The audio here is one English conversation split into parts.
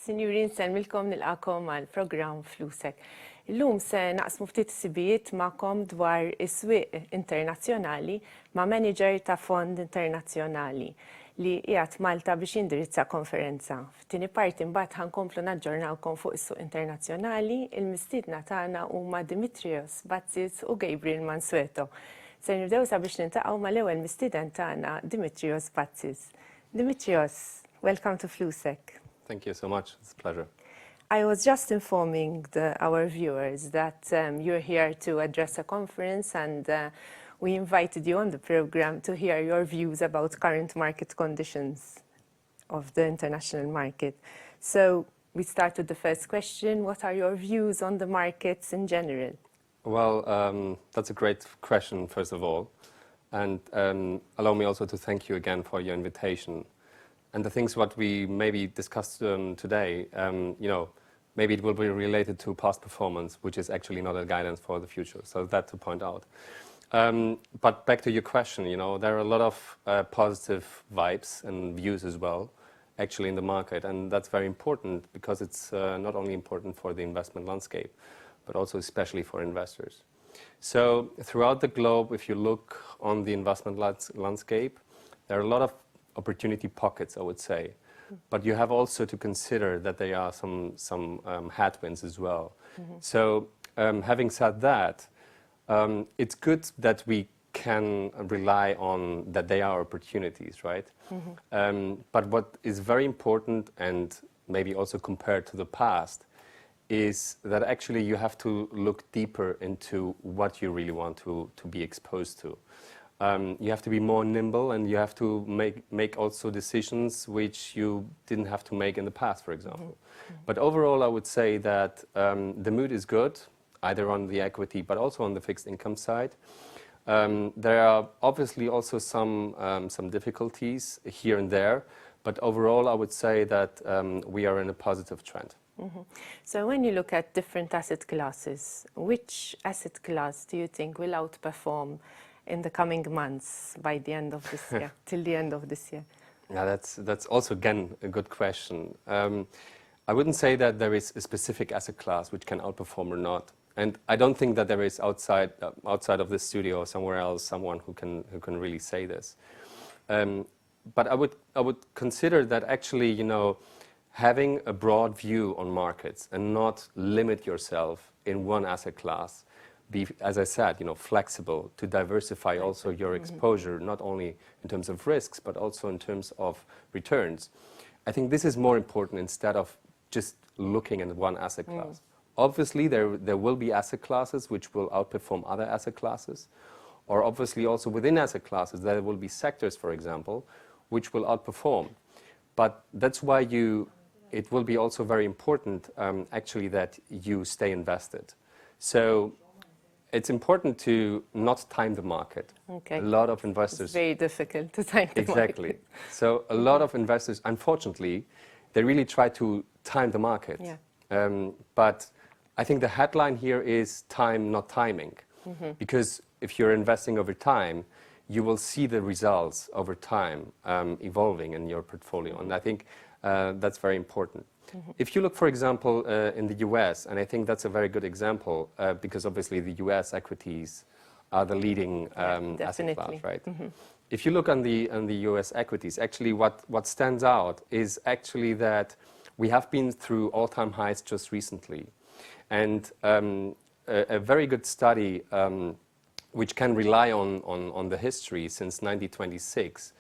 Sinjuri, nsemmilkom nilqakom għal programm Flusek. Illum se naqsmu ftit sibijiet magħkom dwar is-swieq internazzjonali ma' manager ta' fond internazzjonali li qiegħed Malta biex jindirizza konferenza. F'tieni parti mbagħad ħankomplu naġġornawkom fuq is-suq internazzjonali, il-mistiedna tagħna huma Dimitrios Batzis u Gabriel Mansueto. Se nibdew sabiex nintaqgħu mal-ewwel mistieden tagħna Dimitrios Batzis. Dimitrios, welcome to Flusek. Thank you so much. It's a pleasure. I was just informing our viewers that you're here to address a conference and we invited you on the program to hear your views about current market conditions of the international market. So we start with the first question. What are your views on the markets in general? Well, that's a great question, first of all. And allow me also to thank you again for your invitation. And the things what we maybe discussed today, maybe it will be related to past performance, which is actually not a guidance for the future. So that to point out. But back to your question, there are a lot of positive vibes and views as well, actually in the market. And that's very important because it's not only important for the investment landscape, but also especially for investors. So throughout the globe, if you look on the investment landscape, there are a lot of opportunity pockets, I would say. But you have also to consider that there are some headwinds as well. So having said that, it's good that we can rely on that they are opportunities, right? But what is very important, and maybe also compared to the past, is that actually you have to look deeper into what you really want to be exposed to. You have to be more nimble, and you have to make also decisions which you didn't have to make in the past, for example. But overall, I would say that the mood is good, either on the equity but also on the fixed income side. There are obviously also some difficulties here and there, but overall, I would say that we are in a positive trend. So when you look at different asset classes, which asset class do you think will outperform in the coming months by the end of this year, till the end of this year? Yeah, that's also, again, a good question. I wouldn't say that there is a specific asset class which can outperform or not. And I don't think that there is outside of this studio or somewhere else someone who can really say this. But I would consider that actually, having a broad view on markets and not limit yourself in one asset class, be, as I said, flexible to diversify also your exposure, not only in terms of risks, but also in terms of returns. I think this is more important instead of just looking at one asset class. Obviously, there will be asset classes which will outperform other asset classes, or obviously also within asset classes, there will be sectors, for example, which will outperform. But that's why it will be also very important, actually, that you stay invested. So it's important to not time the market. Okay. A lot of investors... It's very difficult to time the market. Exactly. So a lot of investors, unfortunately, they really try to time the market. Yeah. But I think the headline here is time, not timing. Because if you're investing over time, you will see the results over time evolving in your portfolio. And I think that's very important. If you look, for example, in the US, and I think that's a very good example, because obviously the US equities are the leading asset class, right? If you look on the US equities, actually what stands out is actually that we have been through all-time highs just recently. And a very good study which can rely on the history since 1926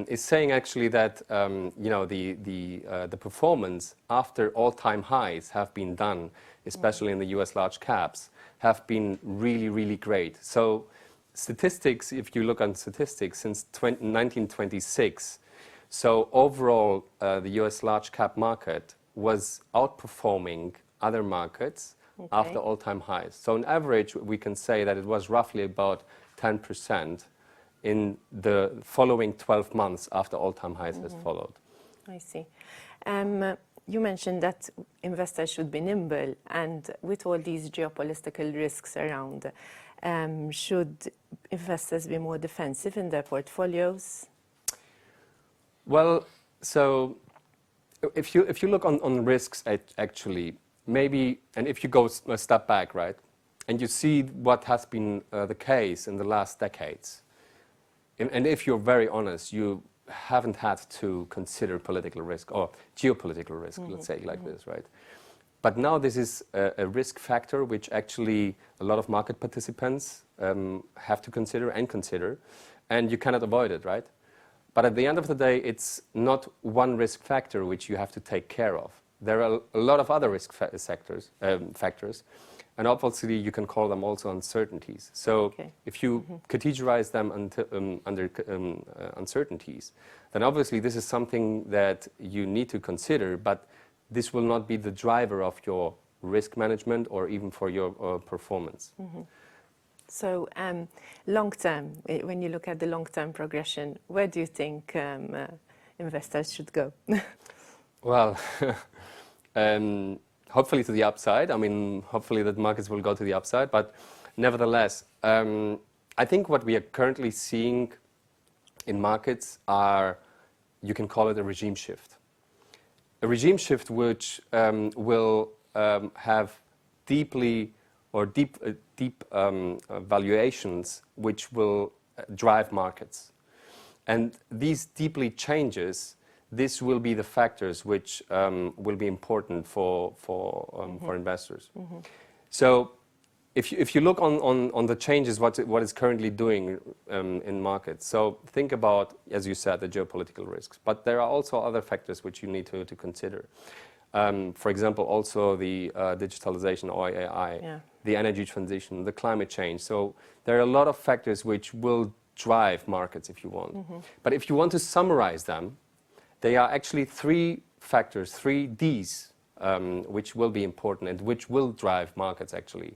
is saying actually that the performance after all-time highs have been done, especially in the US large caps, have been really, really great. So statistics, if you look on statistics, since 1926, so overall the US large cap market was outperforming other markets after all-time highs. So on average, we can say that it was roughly about 10% in the following 12 months after all-time highs has followed. I see. You mentioned that investors should be nimble, and with all these geopolitical risks around, should investors be more defensive in their portfolios? Well, so if you look on risks, actually, maybe, and if you go a step back, right, and you see what has been the case in the last decades, and if you're very honest, you haven't had to consider political risk or geopolitical risk, let's say like this, right? But now this is a risk factor which actually a lot of market participants have to consider, and you cannot avoid it, right? But at the end of the day, it's not one risk factor which you have to take care of. There are a lot of other risk factors, and obviously you can call them also uncertainties. So if you categorize them under uncertainties, then obviously this is something that you need to consider, but this will not be the driver of your risk management or even for your performance. So long term, when you look at the long-term progression, where do you think investors should go? Well, hopefully to the upside. I mean, hopefully that markets will go to the upside. But nevertheless, I think what we are currently seeing in markets are, you can call it a regime shift. A regime shift which will have deep valuations which will drive markets. And these deeply changes, this will be the factors which will be important for investors. So if you look on the changes, what is currently doing in markets, so think about, as you said, the geopolitical risks, but there are also other factors which you need to consider. For example, also the digitalization or AI, the energy transition, the climate change. So there are a lot of factors which will drive markets if you want. But if you want to summarize them, they are actually three factors, 3 Ds, which will be important and which will drive markets actually.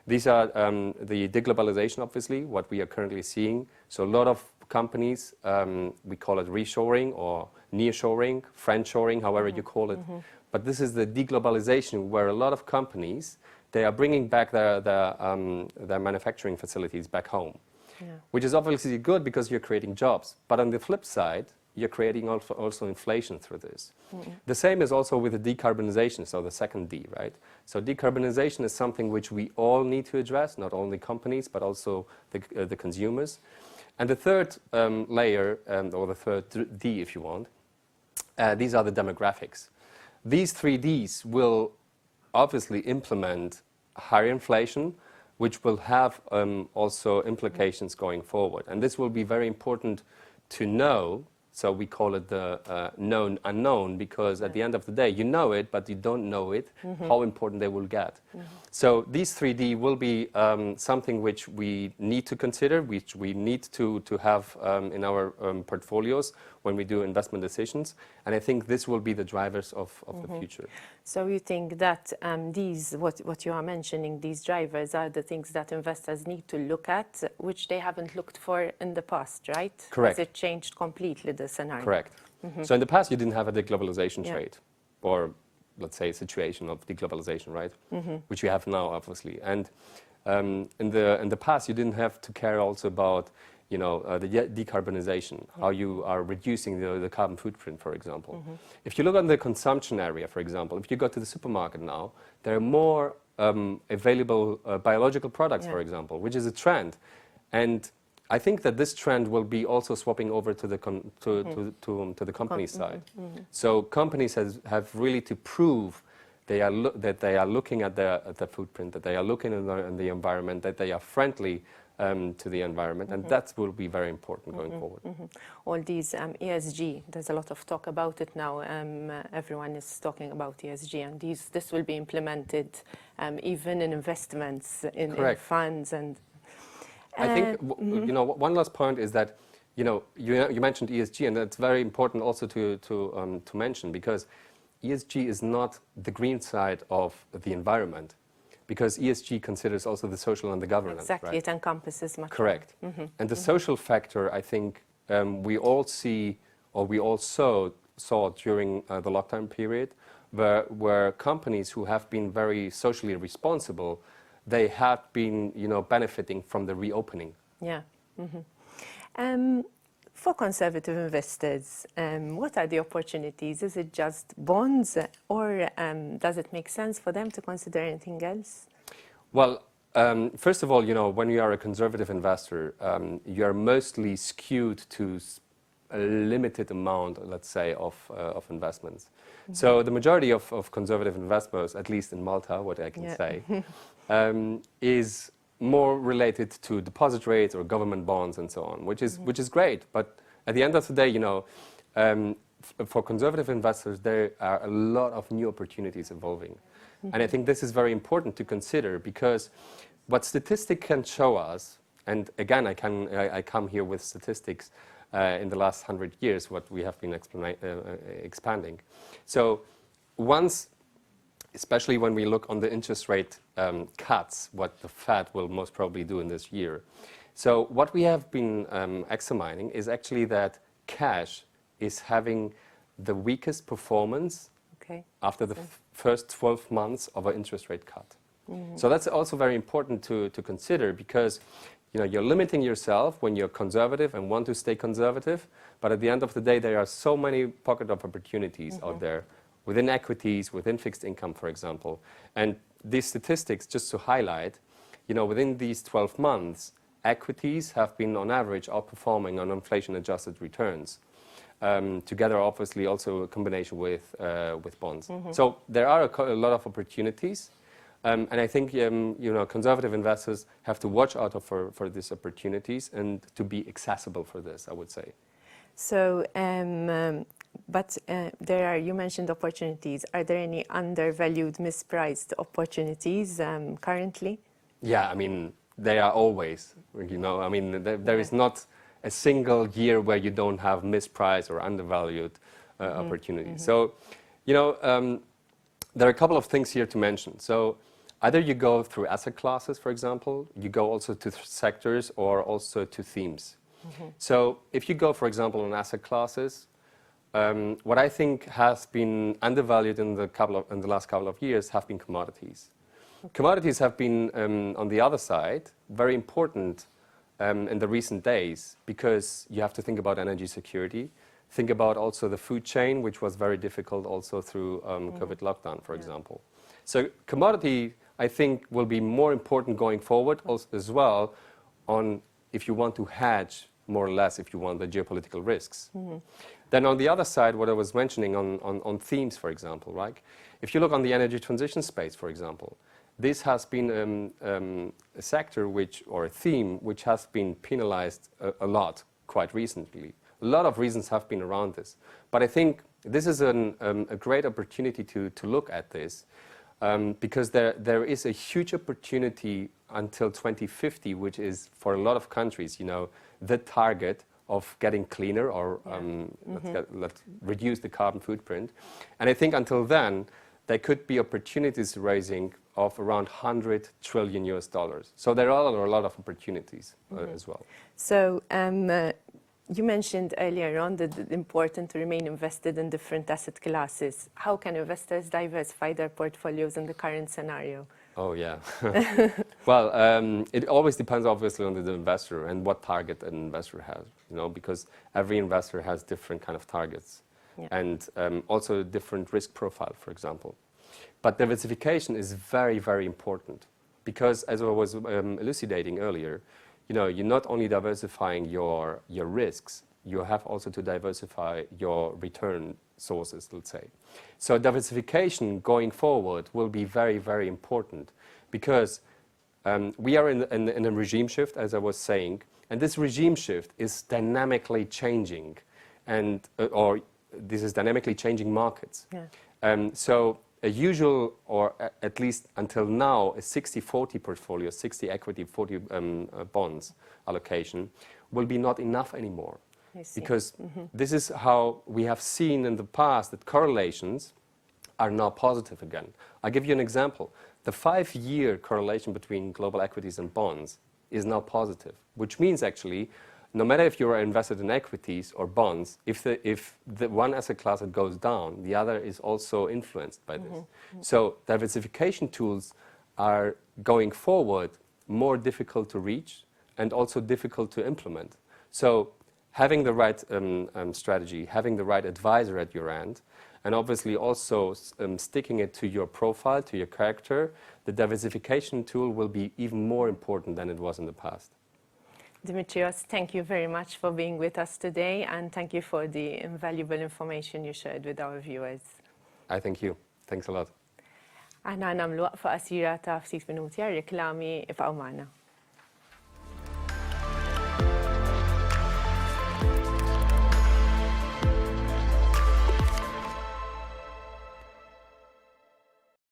These are the deglobalization, obviously, what we are currently seeing. So a lot of companies, we call it reshoring or nearshoring, friendshoring, however you call it. But this is the deglobalization where a lot of companies, they are bringing back their manufacturing facilities back home, which is obviously good because you're creating jobs. But on the flip side, you're creating also inflation through this. The same is also with the decarbonization, so the second D, right? So decarbonization is something which we all need to address, not only companies, but also the consumers. And the third layer, or the third D, if you want, these are the demographics. These 3 Ds will obviously implement higher inflation, which will have also implications going forward. And this will be very important to know. So we call it the known unknown, because at the end of the day, you know it, but you don't know it, how important they will get. So these 3D will be something which we need to consider, which we need to have in our portfolios when we do investment decisions. And I think this will be the drivers of the future. So you think that these, what you are mentioning, these drivers are the things that investors need to look at, which they haven't looked for in the past, right? Correct. Has it changed completely, the scenario? Correct. So in the past, you didn't have a deglobalization trade, or let's say a situation of deglobalization, right? Which you have now, obviously. And in the past, you didn't have to care also about, you know, the decarbonization, how you are reducing the carbon footprint, for example. If you look on the consumption area, for example, if you go to the supermarket now, there are more available biological products, for example, which is a trend. And I think that this trend will be also swapping over to the company side. So companies have really to prove that they are looking at the footprint, that they are looking in the environment, that they are friendly to the environment, and that will be very important going forward. All these ESG, there's a lot of talk about it now. Everyone is talking about ESG, and this will be implemented even in investments, in funds and. I think you know, one last point is that, you know, you mentioned ESG, and that's very important also to mention, because ESG is not the green side of the environment, because ESG considers also the social and the governance. Exactly, right? It encompasses much. Correct. And the social factor, I think, we all see, or we also saw during the lockdown period, where companies who have been very socially responsible, they have been, you know, benefiting from the reopening. Yeah. For conservative investors, what are the opportunities? Is it just bonds, or does it make sense for them to consider anything else? Well, first of all, when you are a conservative investor, you are mostly skewed to a limited amount, let's say, of investments. So the majority of conservative investors, at least in Malta, what I can say, is more related to deposit rates or government bonds and so on, which is great. But at the end of the day, for conservative investors, there are a lot of new opportunities evolving. And I think this is very important to consider, because what statistics can show us, and again, I come here with statistics in the last 100 years, what we have been expanding. So once, especially when we look on the interest rate cuts, what the Fed will most probably do in this year. So what we have been examining is actually that cash is having the weakest performance after the first 12 months of an interest rate cut. So that's also very important to consider, because you're limiting yourself when you're conservative and want to stay conservative, but at the end of the day, there are so many pockets of opportunities out there, within equities, within fixed income, for example. And these statistics, just to highlight, within these 12 months, equities have been on average outperforming on inflation-adjusted returns. Together, obviously, also a combination with bonds. So there are a lot of opportunities. And I think conservative investors have to watch out for these opportunities and to be accessible for this, I would say. So, but you mentioned opportunities. Are there any undervalued, mispriced opportunities currently? Yeah, I mean, they are always. I mean, there is not a single year where you don't have mispriced or undervalued opportunities. So, there are a couple of things here to mention. So either you go through asset classes, for example, you go also to sectors or also to themes. So if you go, for example, on asset classes, what I think has been undervalued in the last couple of years have been commodities. Commodities have been, on the other side, very important in the recent days, because you have to think about energy security, think about also the food chain, which was very difficult also through COVID lockdown, for example. So commodity, I think, will be more important going forward as well, on if you want to hedge more or less, if you want the geopolitical risks. Then on the other side, what I was mentioning on themes, for example, right? If you look on the energy transition space, for example, this has been a sector or a theme which has been penalized a lot quite recently. A lot of reasons have been around this. But I think this is a great opportunity to look at this, because there is a huge opportunity until 2050, which is for a lot of countries, the target of getting cleaner or let's reduce the carbon footprint. And I think until then, there could be opportunities raising of around $100 trillion. So there are a lot of opportunities as well. So you mentioned earlier on that it's important to remain invested in different asset classes. How can investors diversify their portfolios in the current scenario? Oh, yeah. Well, it always depends, obviously, on the investor and what target an investor has, because every investor has different kind of targets and also a different risk profile, for example. But diversification is very, very important, because as I was elucidating earlier, you're not only diversifying your risks, you have also to diversify your return sources, let's say. So diversification going forward will be very, very important, because we are in a regime shift, as I was saying, and this regime shift is dynamically changing, or this is dynamically changing markets. So a usual, or at least until now, a 60-40 portfolio, 60 equity, 40 bonds allocation, will be not enough anymore. Because this is how we have seen in the past that correlations are now positive again. I'll give you an example. The 5-year correlation between global equities and bonds is now positive, which means actually, no matter if you are invested in equities or bonds, if the one asset class that goes down, the other is also influenced by this. So diversification tools are going forward more difficult to reach and also difficult to implement. So having the right strategy, having the right advisor at your end, and obviously also sticking it to your profile, to your character, the diversification tool will be even more important than it was in the past. Dimitrios, thank you very much for being with us today, and thank you for the invaluable information you shared with our viewers. I thank you. Thanks a lot. Aħna nagħmlu waqfa qasira ta' ftit minuti għar-reklami, ibqgħu magħna.